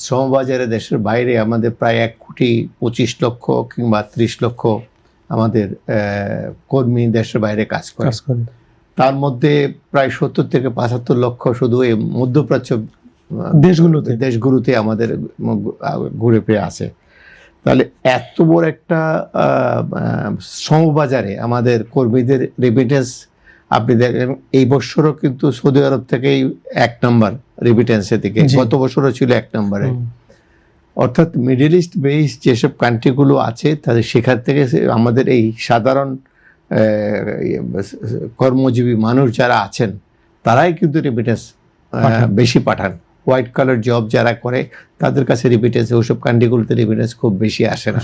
শ্রমবাজারে দেশের বাইরে আমাদের প্রায় 1,25,00,000 কিংবা 30 লক্ষ আমাদের কর্মী দেশের বাইরে কাজ করে। তার মধ্যে প্রায় 70 থেকে 75 লক্ষ শুধু এই মধ্যপ্রাচ্য দেশগুলোতে আমাদের ঘুরে ফিরে আছে। তাহলে এত বড় একটা শ্রমবাজারে আমাদের কর্মীদের রেমিটেন্স আপনি দেখেন, এই বছরও কিন্তু সৌদি আরব থেকেই 1 নম্বর রেমিটেন্সের দিকে, গত বছরও ছিল 1 নম্বরে। অর্থাৎ মিডল ইস্ট বেস যেসব কান্ট্রিগুলো আছে তাদের সেখান থেকে আমাদের এই সাধারণ কর্মজীবী মানুষ যারা আছেন তারাই কিন্তু রেমিটেন্স বেশি পাঠান। হোয়াইট কালার জব যারা করে তাদের কাছে রেমিটেন্স, ওইসব কান্ট্রিগুলোতে রেমিটেন্স খুব বেশি আসে না।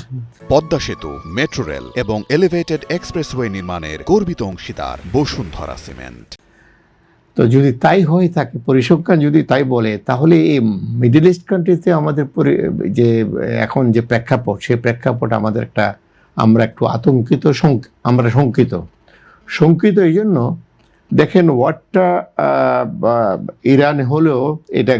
পদ্মা সেতু, মেট্রো রেল এবং এলিভেটেড এক্সপ্রেসওয়ে নির্মাণের গর্বিত অংশীদার বসুন্ধরা সিমেন্ট। তো যদি তাই হয়ে থাকে, পরিসংখ্যান যদি তাই বলে, তাহলে এই মিডল ইস্ট কান্ট্রিতে আমাদের যে এখন যে প্রেক্ষাপট, সেই প্রেক্ষাপট আমাদের আমরা একটু আতঙ্কিত, আমরা শঙ্কিত এই জন্য। দেখেন, ওয়ারটা ইরান হলেও এটা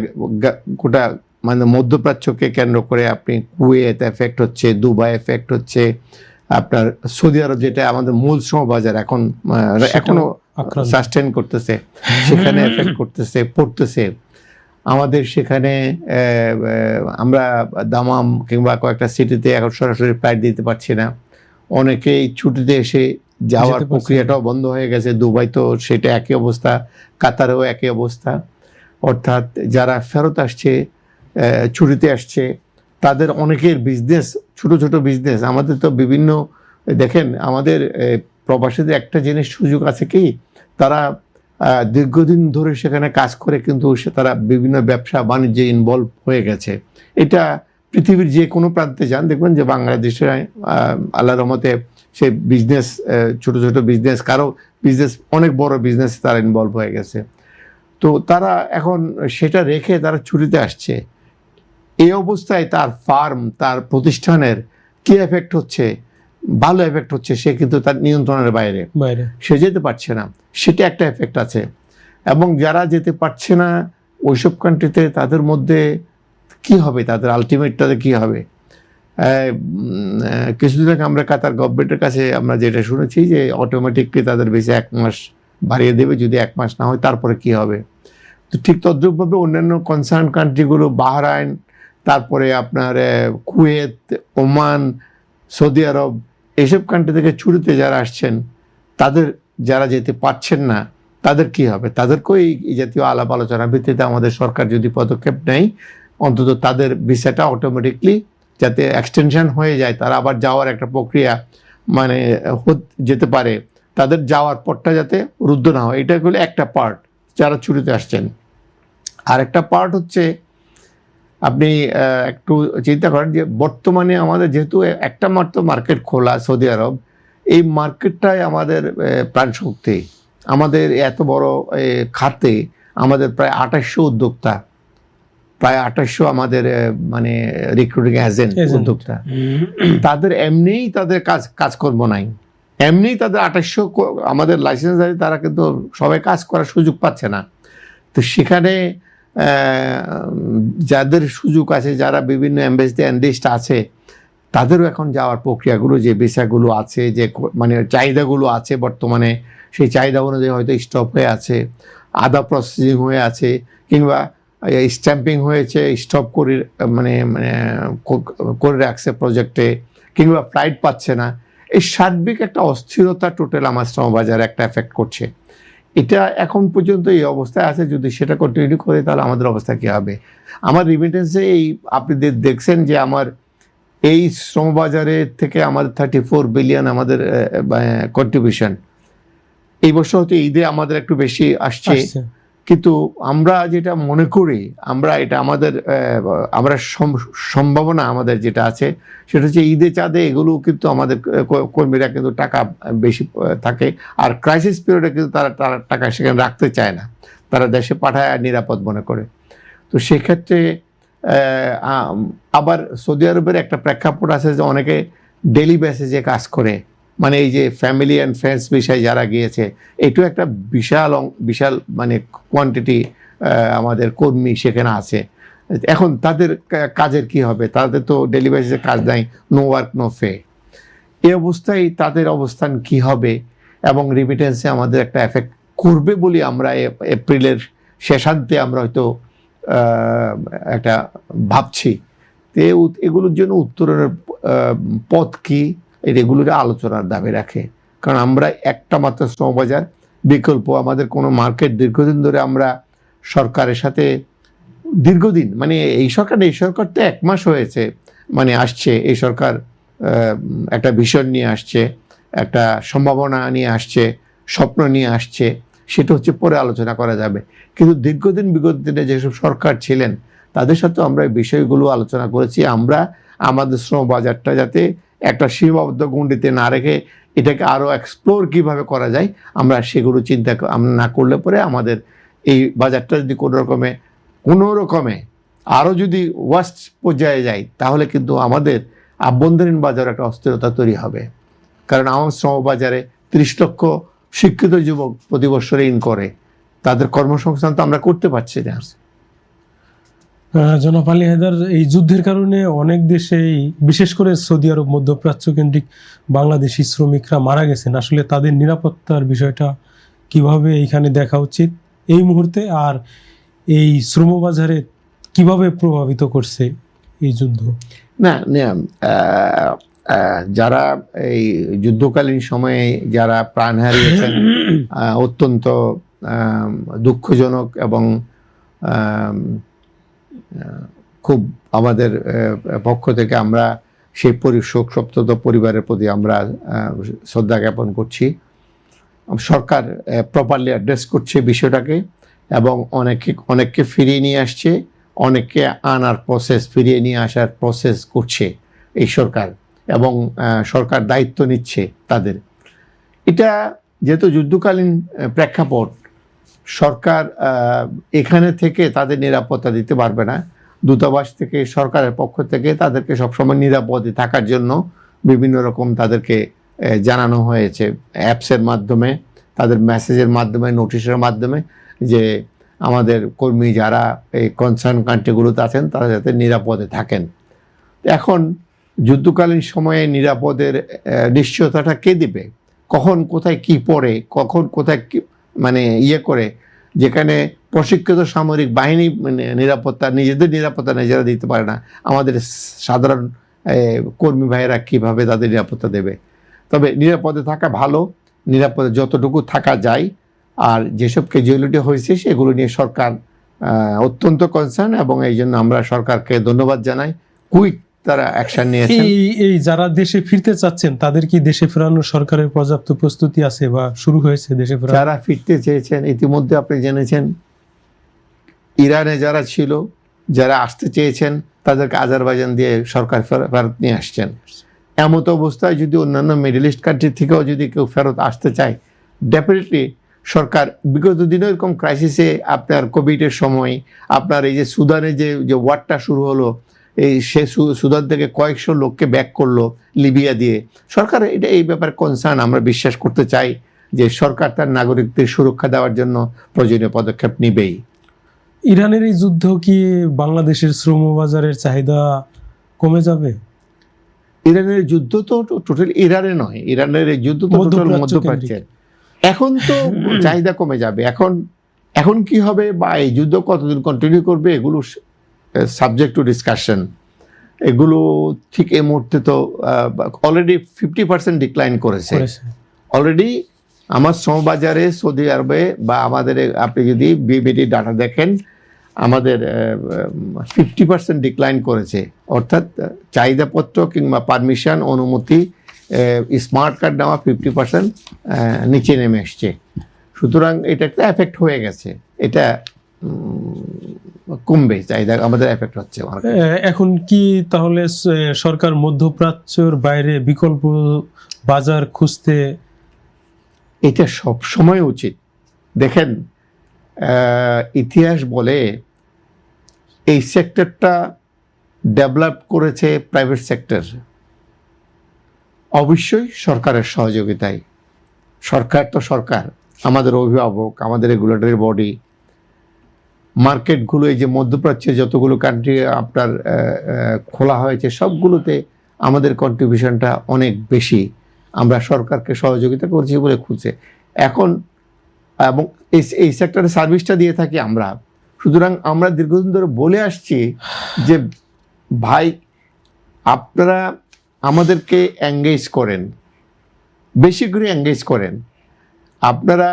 গোটা মানে মধ্যপ্রাচ্যকে কেন্দ্র করে আপনি কুয়েত এফেক্ট হচ্ছে, দুবাই এফেক্ট হচ্ছে, আপনার সৌদি আরব যেটা আমাদের মূল শ্রমবাজার এখনো সাস্টেন করতেছে, সেখানে এফেক্ট পড়তেছে। আমাদের সেখানে আমরা দামাম কিংবা কয়েকটা সিটিতে এখন সরাসরি ফ্লাইট দিতে পারছি না। অনেকেই ছুটিতে এসে যাওয়ার প্রক্রিয়াটাও বন্ধ হয়ে গেছে। দুবাই তো সেটা একই অবস্থা, কাতারেও একই অবস্থা। অর্থাৎ যারা ফেরত আসছে, ছুটিতে আসছে, তাদের অনেকের বিজনেস, ছোট ছোট বিজনেস, আমাদের তো বিভিন্ন, দেখেন আমাদের প্রবাসীদের একটা জিনিস সুযোগ আছে কি, তারা দীর্ঘদিন ধরে সেখানে কাজ করে কিন্তু তারা বিভিন্ন ব্যবসা বাণিজ্যে ইনভলভ হয়ে গেছে। এটা পৃথিবীর যে কোনো প্রান্তে যান দেখবেন যে বাংলাদেশে আল্লাহর রহমতে সে বিজনেস, ছোট ছোট বিজনেস, কারো বিজনেস অনেক বড় বিজনেস তারা ইনভলভ হয়ে গেছে। তো তারা এখন সেটা রেখে তারা ছুটিতে আসছে। এই অবস্থায় তার ফার্ম, তার প্রতিষ্ঠানের কি এফেক্ট হচ্ছে? ভালো এফেক্ট হচ্ছে, সে কিন্তু তার নিয়ন্ত্রণের বাইরে, সে যেতে পারছে না, সেটা একটা এফেক্ট আছে। এবং যারা যেতে পারছে না ওইসব কান্ট্রিতে, তাদের মধ্যে কি হবে, তাদের আলটিমেট তাদের কি হবে? কিছুদিন আগে আমরা কাতার গভর্নমেন্টের কাছে আমরা যেটা শুনেছি যে অটোমেটিকলি তাদের বেশি 1 মাস বাড়িয়ে দেবে, যদি 1 মাস না হয় তারপরে কি হবে। তো ঠিক তদ্রুপভাবে অন্যান্য কনসার্ন কান্ট্রিগুলো, বাহরাইন, তারপরে আপনার কুয়েত, ওমান, সৌদি আরব, এসব কান্ট্রি থেকে ছুটিতে যারা আসছেন, তাদের যারা যেতে পারছেন না তাদের কি হবে? তাদেরকেও এই জাতীয় আলাপ আলোচনার ভিত্তিতে আমাদের সরকার যদি পদক্ষেপ নেয়, অন্তত তাদের ভিসাটা অটোমেটিকলি যাতে এক্সটেনশন হয়ে যায়, তারা আবার যাওয়ার একটা প্রক্রিয়া মানে যেতে পারে, তাদের যাওয়ার পরটা যাতে রুদ্ধ না হয়, এটা হলো একটা পার্ট যারা ছুটিতে আসছেন। আর একটা পার্ট হচ্ছে, আপনি একটু চিন্তা করেন যে বর্তমানে আমাদের যেহেতু একটা মাত্র মার্কেট খোলা সৌদি আরব, এই মার্কেটটাই আমাদের প্রাণশক্তি। আমাদের এত বড় খাতে আমাদের প্রায় 2800 উদ্যোক্তা, প্রায় 2800 আমাদের মানে রিক্রুটিং এজেন্ট, উদ্যোক্তা। তাদের এমনিই তাদের কাজকর্ম নাই, এমনিই তাদের 2800 আমাদের লাইসেন্সধারী, তারা কিন্তু সবাই কাজ করার সুযোগ পাচ্ছে না। তো সেখানে যাদের সুযোগ আছে, যারা বিভিন্ন এমবেসিতে এনলিস্ট আছে, তাদেরও এখন যাওয়ার প্রক্রিয়াগুলো, যে ভিসাগুলো আছে, যে মানে চাহিদাগুলো আছে বর্তমানে, সেই চাহিদা অনুযায়ী হয়তো স্টপ হয়ে আছে, আদা প্রসেসিং হয়ে আছে, কিংবা স্ট্যাম্পিং হয়েছে, স্টপ করে করে রাখছে প্রজেক্টে, কিংবা ফ্লাইট পাচ্ছে না। এই সার্বিক একটা অস্থিরতা টোটাল আমার শ্রমবাজারে একটা এফেক্ট করছে। এটা এখন পর্যন্ত এই অবস্থায় আছে, যদি সেটা কন্টিনিউ করে তাহলে আমাদের অবস্থা কী হবে? আমার রিমিটেন্সে আপনি দেখছেন যে আমার এই শ্রমবাজারে থেকে আমাদের 34 বিলিয়ন আমাদের কন্ট্রিবিউশন। এই বছর হয়তো ঈদে আমাদের একটু বেশি আসছে, কিন্তু আমরা যেটা মনে করি, আমরা সম্ভাবনা আমাদের যেটা আছে সেটা হচ্ছে ঈদে চাঁদে এগুলো কিন্তু আমাদের কর্মীরা কিন্তু টাকা বেশি থাকে, আর ক্রাইসিস পিরিয়ডে কিন্তু তারা টাকা সেখানে রাখতে চায় না, তারা দেশে পাঠায় নিরাপদ মনে করে। তো সেক্ষেত্রে আবার সৌদি আরবের একটা প্রেক্ষাপট আছে যে অনেকে ডেলি বেসিসে কাজ করে, মানে এই যে ফ্যামিলি অ্যান্ড ফ্রেন্ডস বিষয়ে যারা গিয়েছে, এটাও একটা বিশাল মানে কোয়ান্টিটি আমাদের কর্মী সেখানে আছে। এখন তাদের কাজের কি হবে? তাদের তো ডেইলি বেসিসে কাজ নাই, নো ওয়ার্ক নো পে। এই অবস্থায় তাদের অবস্থান কি হবে এবং রিমিটেন্সে আমাদের একটা এফেক্ট করবে বলে আমরা এপ্রিলের শেষান্তে আমরা হয়তো একটা ভাবছি। তো এগুলোর জন্য উত্তরণের পথ কি, এগুলোর আলোচনার দাবি রাখে। কারণ আমরা একটা মাত্র শ্রমবাজার, বিকল্প আমাদের কোনো মার্কেট দীর্ঘদিন ধরে আমরা সরকারের সাথে দীর্ঘদিন, মানে এই সরকার তো 1 মাস হয়েছে মানে আসছে, এই সরকার একটা ভিশন নিয়ে আসছে, একটা সম্ভাবনা নিয়ে আসছে, স্বপ্ন নিয়ে আসছে, সেটা হচ্ছে পরে আলোচনা করা যাবে। কিন্তু দীর্ঘদিন বিগত দিনে যেসব সরকার ছিলেন তাদের সাথে আমরা এই বিষয়গুলো আলোচনা করেছি। আমরা আমাদের শ্রম বাজারটা যাতে একটা সীমাবদ্ধ গণ্ডিতে না রেখে এটাকে আরও এক্সপ্লোর কীভাবে করা যায়, আমরা সেগুলো চিন্তা আমরা না করলে পরে আমাদের এই বাজারটা যদি কোনো রকমে আরও যদি ওয়ার্স্ট পর্যায়ে যায়, তাহলে কিন্তু আমাদের আভ্যন্তরীণ বাজারে একটা অস্থিরতা তৈরি হবে। কারণ আমার শ্রমবাজারে 30 লক্ষ শিক্ষিত যুবক প্রতি বছর ইন করে, তাদের কর্মসংস্থান তো আমরা করতে পারছি না। জনাব আলী হায়দার, এই যুদ্ধের কারণে অনেক দেশেই, বিশেষ করে সৌদি আরব, মধ্যপ্রাচ্য কেন্দ্রিক বাংলাদেশি শ্রমিকরা মারা গেছেন। আসলে তাদের নিরাপত্তার বিষয়টা কিভাবে এইখানে দেখা উচিত এই মুহূর্তে, আর এই শ্রমবাজারে কিভাবে প্রভাবিত করছে এই যুদ্ধ? না, যারা এই যুদ্ধকালীন সময়ে যারা প্রাণ হারিয়েছেন, অত্যন্ত দুঃখজনক এবং খুব আমাদের পক্ষ থেকে আমরা সেই শোক সপ্তত পরিবারের প্রতি আমরা শ্রদ্ধা জ্ঞাপন করছি। সরকার প্রপারলি অ্যাড্রেস করছে বিষয়টাকে এবং অনেককে ফিরিয়ে নিয়ে আসছে, অনেককে আনার প্রসেস, ফিরিয়ে নিয়ে আসার প্রসেস করছে এই সরকার, এবং সরকার দায়িত্ব নিচ্ছে তাদের। এটা যেহেতু যুদ্ধকালীন প্রেক্ষাপট, সরকার এখানে থেকে তাদের নিরাপত্তা দিতে পারবে না। দূতাবাস থেকে, সরকারের পক্ষ থেকে তাদেরকে সবসময় নিরাপদে থাকার জন্য বিভিন্ন রকম তাদেরকে জানানো হয়েছে, অ্যাপসের মাধ্যমে, তাদের মেসেজের মাধ্যমে, নোটিশের মাধ্যমে, যে আমাদের কর্মী যারা এই কনসার্ন কান্ট্রিগুলোতে আছেন তারা যাতে নিরাপদে থাকেন। এখন যুদ্ধকালীন সময়ে নিরাপদের নিশ্চয়তাটা কে দিবে? কখন কোথায় কি পড়ে, কখন কোথায় মানে করে, যেখানে প্রশিক্ষিত সামরিক বাহিনী নিরাপত্তা, নিজেদের নিরাপত্তা নিজেরা দিতে পারে না, আমাদের সাধারণ কর্মী ভাইয়েরা কীভাবে তাদের নিরাপত্তা দেবে? তবে নিরাপদে থাকা ভালো, নিরাপদে যতটুকু থাকা যায়। আর যেসব ক্যাজুয়ালিটি হয়েছে সেগুলো নিয়ে সরকার অত্যন্ত কনসার্ন, এবং এই জন্য আমরা সরকারকে ধন্যবাদ জানাই, কুইক তারা অ্যাকশন নিয়েছেন। এই যারা দেশে ফিরতে চাচ্ছেন তাদের কি দেশে ফেরানোর সরকারের পর্যাপ্ত প্রস্তুতি আছে বা শুরু হয়েছে দেশে ফেরানো? যারা ফিরতে চেয়েছেন, ইতিমধ্যে আপনি জেনেছেন ইরানে যারা ছিল, যারা আসতে চেয়েছেন তাদেরকে আজারবাইজান দিয়ে সরকার ফেরত নিয়ে আসছেন। এমত অবস্থায় যদি অন্যান্য মিডল ইস্ট কান্ট্রি থেকেও যদি কেউ ফেরত আসতে চায়, ডেফিনেটলি সরকার, বিগত দিনে এরকম ক্রাইসিসে, আপনার কোভিডের সময়, আপনার এই যে সুদানে যে ওয়ারটা শুরু হলো, সে সুদান থেকে কয়েকশো লোককে ব্যাক করলো লিবিয়া দিয়ে, সরকার এটা এই ব্যাপারে কনসার্ন। আমরা বিশ্বাস করতে চাই যে সরকার তার নাগরিকদের সুরক্ষা দেওয়ার জন্য প্রয়োজনীয় পদক্ষেপ নেবেই। ইরানের এই যুদ্ধ কি বাংলাদেশের শ্রমবাজারের চাহিদা কমে যাবে? ইরানের যুদ্ধ তো টোটাল ইরানে নয়, ইরানের এই যুদ্ধ তো টোটাল মধ্যপ্রাচ্যের। এখন তো চাহিদা কমে যাবে। এখন কি হবে বা এই যুদ্ধ কতদিন কন্টিনিউ করবে, এগুলো সাবজেক্ট টু ডিসকাশন। এগুলো ঠিক এই মুহূর্তে তো অলরেডি 50% ডিক্লাইন করেছে অলরেডি। আমার শ্রমবাজারে সৌদি আরবে বা আমাদের, আপনি যদি বিবিডি ডাটা দেখেন, আমাদের 50% ডিক্লাইন করেছে। অর্থাৎ চাহিদাপত্র কিংবা পারমিশন, অনুমতি, স্মার্ট কার্ড নেওয়া 50% নিচে নেমে এসছে। সুতরাং এটা একটা এফেক্ট হয়ে গেছে, এটা কমবে, চাহিদা আমাদের এফেক্ট হচ্ছে। এখন কি তাহলে সরকার মধ্যপ্রাচ্যের বাইরে বিকল্প বাজার খুঁজতে? এটা সব সময় উচিত। দেখেন, ইতিহাস বলে এই সেক্টরটা ডেভেলপ করেছে প্রাইভেট সেক্টর, অবশ্যই সরকারের সহযোগিতায়। সরকার তো সরকার, আমাদের অভিভাবক, আমাদের রেগুলেটরি বডি। মার্কেটগুলো, এই যে মধ্যপ্রাচ্যে যতগুলো কান্ট্রি আপনার খোলা হয়েছে সবগুলোতে আমাদের কন্ট্রিবিউশনটা অনেক বেশি। আমরা সরকারকে সহযোগিতা করছি বলে খুঁজছে এখন, এবং এই সেক্টরে সার্ভিসটা দিয়ে থাকি আমরা। সুতরাং আমরা দীর্ঘদিন ধরে বলে আসছি যে ভাই আপনারা আমাদেরকে এঙ্গেজ করেন, বেশি করে এঙ্গেজ করেন। আপনারা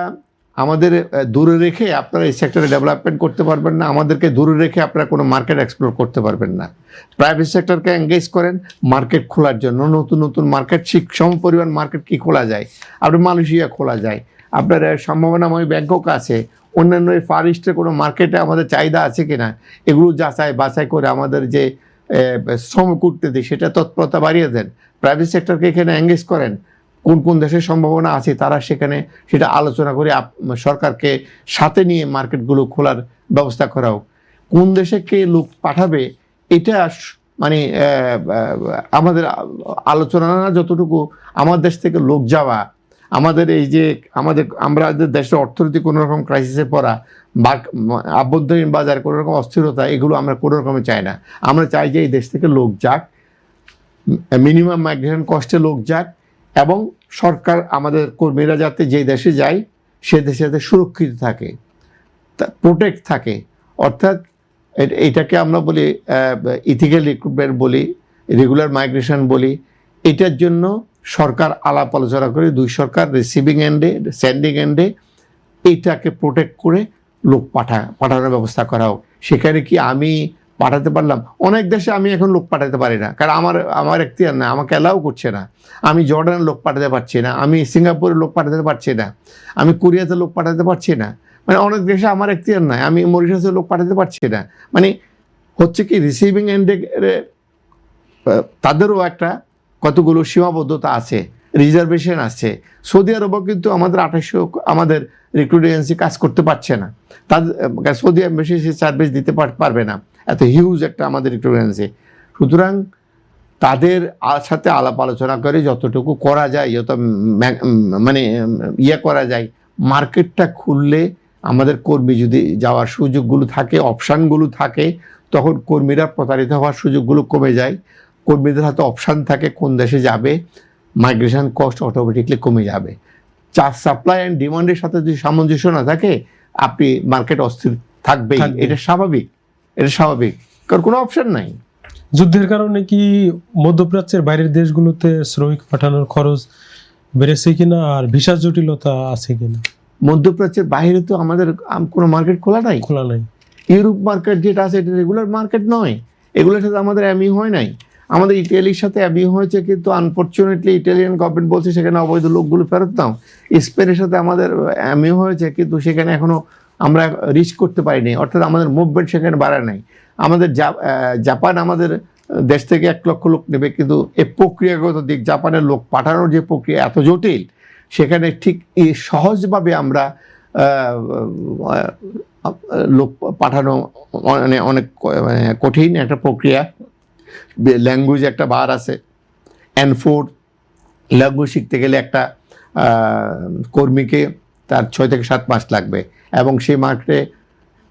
আমাদের দূরে রেখে আপনারা এই সেক্টরে ডেভেলপমেন্ট করতে পারবেন না, আমাদেরকে দূরে রেখে আপনারা কোনো মার্কেট এক্সপ্লোর করতে পারবেন না। প্রাইভেট সেক্টরকে এঙ্গেজ করেন মার্কেট খোলার জন্য, নতুন নতুন মার্কেট, সম পরিমাণ মার্কেট কি খোলা যায়, আপনার মালয়েশিয়া খোলা যায়, আপনার সম্ভাবনাময় ব্যাংকক আছে, অন্যান্য এই ফার ইস্টের কোনো মার্কেটে আমাদের চাহিদা আছে কিনা এগুলো যাচাই বাছাই করে আমাদের যে শ্রম কূটনীতি সেটা তৎপরতা বাড়িয়ে দেন। প্রাইভেট সেক্টরকে এখানে এঙ্গেজ করেন, কোন কোন দেশের সম্ভাবনা আছে তারা সেখানে সেটা আলোচনা করে সরকারকে সাথে নিয়ে মার্কেটগুলো খোলার ব্যবস্থা করা হোক। কোন দেশে কে লোক পাঠাবে এটা মানে আমাদের আলোচনা না, যতটুকু আমার দেশ থেকে লোক যাওয়া, আমাদের এই যে আমরা দেশের অর্থনীতি কোনো রকম ক্রাইসিসে পড়া, আভ্যন্তরীণ বাজার কোনো রকম অস্থিরতা, এগুলো আমরা কোনো রকমে চাই না। আমরা চাই যে এই দেশ থেকে লোক যাক, মিনিমাম মাইগ্রেশন কস্টে লোক যাক, এবং সরকার আমাদের কর্মীরা যাতে যে দেশে যায় সে দেশে যাতে সুরক্ষিত থাকে, প্রোটেক্ট থাকে। অর্থাৎ এটাকে আমরা বলি ইথিক্যাল রিক্রুটমেন্ট বলি, রেগুলার মাইগ্রেশন বলি। এটার জন্য সরকার আলাপ আলোচনা করে, দুই সরকার রিসিভিং এন্ডে সেন্ডিং এন্ডে এইটাকে প্রোটেক্ট করে লোক পাঠানোর ব্যবস্থা করা হোক। সেখানে কি আমি পাঠাতে পারলাম? অনেক দেশে আমি এখন লোক পাঠাতে পারি না, কারণ আমার এখতিয়ার না, আমাকে অ্যালাউ করছে না। আমি জর্ডানের লোক পাঠাতে পারছি না, আমি সিঙ্গাপুরে লোক পাঠাতে পারছি না, আমি কোরিয়াতে লোক পাঠাতে পারছি না। মানে অনেক দেশে আমার এখতিয়ার নাই, আমি মরিশাসে লোক পাঠাতে পারছি না। মানে হচ্ছে কি রিসিভিং এন্ডে তাদেরও একটা কতগুলো সীমাবদ্ধতা আছে, রিজার্ভেশন আছে। সৌদি আরবও কিন্তু আমাদের 2800 আমাদের রিক্রুট এজেন্সি কাজ করতে পারছে না, তাদের সৌদি বেশি সার্ভিস দিতে পারবে না, এত হিউজ একটা আমাদের রিক্রুট এজেন্সি। সুতরাং তাদের সাথে আলাপ আলোচনা করে যতটুকু করা যায়, যত মানে করা যায়, মার্কেটটা খুললে আমাদের কর্মী যদি যাওয়ার সুযোগগুলো থাকে, অপশানগুলো থাকে, তখন কর্মীরা প্রতারিত হওয়ার সুযোগগুলো কমে যায়। কর্মীদের হাতে অপশান থাকে কোন দেশে যাবে, মাইগ্রেশন কস্ট অটোমেটিকলি কমে যাবে। সাপ্লাই অ্যান্ড ডিমান্ডের সাথে যদি সামঞ্জস্য না থাকে, আপনি মার্কেট অস্থির থাকবেই, এটা স্বাভাবিক, কারণ কোনো অপশান নাই। যুদ্ধের কারণে কি মধ্যপ্রাচ্যের বাইরের দেশগুলোতে শ্রমিক পাঠানোর খরচ বেড়েছে কিনা, আর ভিসা জটিলতা আছে কিনা? মধ্যপ্রাচ্যের বাইরে তো আমাদের কোনো মার্কেট খোলা নাই। ইউরোপ মার্কেট যেটা আছে এটা রেগুলার মার্কেট নয়, এগুলোর সাথে আমাদের এমইউ হয় নাই। আমাদের ইটালির সাথে এমইউ হয়েছে, কিন্তু আনফর্চুনেটলি ইটালিয়ান গভর্নমেন্ট বলছে সেখানে অবৈধ লোকগুলো ফেরত দাও। স্পেনের সাথে আমাদের এমইউ হয়েছে, কিন্তু সেখানে এখনও আমরা রিচ করতে পারিনি, অর্থাৎ আমাদের মুভমেন্ট সেখানে বাড়া নাই। আমাদের জাপান আমাদের দেশ থেকে 1 লক্ষ লোক নেবে, কিন্তু এই প্রক্রিয়াগত দিক, জাপানের লোক পাঠানোর যে প্রক্রিয়া এত জটিল, সেখানে ঠিক এই সহজভাবে আমরা লোক পাঠানো মানে অনেক কঠিন একটা প্রক্রিয়া। ল্যাঙ্গুয়েজ একটা বার আছে, N4 ল্যাঙ্গুয়েজ শিখতে গেলে একটা কর্মীকে তার 6 থেকে 7 মাস লাগবে, এবং সেই মার্কেটে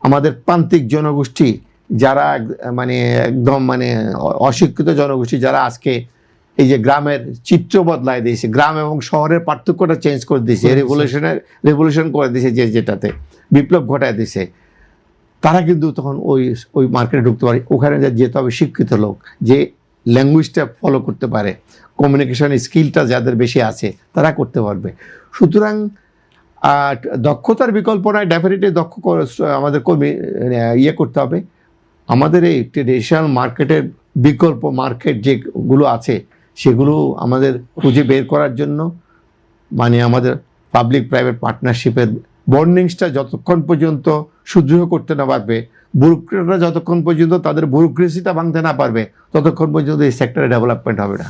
আমাদের প্রান্তিক জনগোষ্ঠী যারা মানে একদম মানে অশিক্ষিত জনগোষ্ঠী, যারা আজকে এই যে গ্রামের চিত্র বদলায় দিয়েছে, গ্রাম এবং শহরের পার্থক্যটা চেঞ্জ করে দিয়েছে, রেভলিউশন করে দিয়েছে, যেটাতে বিপ্লব ঘটায় দিয়েছে, তারা কিন্তু তখন ওই মার্কেটে ঢুকতে পারে। ওখানে যেতে হবে শিক্ষিত লোক, যে ল্যাঙ্গুয়েজটা ফলো করতে পারে, কমিউনিকেশন স্কিলটা যাদের বেশি আছে তারা করতে পারবে। সুতরাং দক্ষতার বিকল্প নয়, ডেফিনেটলি দক্ষ আমাদের কর্মী করতে হবে। আমাদের এই ট্রেডিশনাল মার্কেটের বিকল্প মার্কেট যেগুলো আছে সেগুলো আমাদের খুঁজে বের করার জন্য মানে আমাদের পাবলিক প্রাইভেট পার্টনারশিপের বন্ডিংসটা যতক্ষণ পর্যন্ত সুদৃঢ় করতে না পারবে, ব্যুরোক্রেটরা যতক্ষণ পর্যন্ত তাদের ব্যুরোক্রেসিটা ভাঙতে না পারবে, ততক্ষণ পর্যন্ত এই সেক্টরে ডেভেলপমেন্ট হবে না।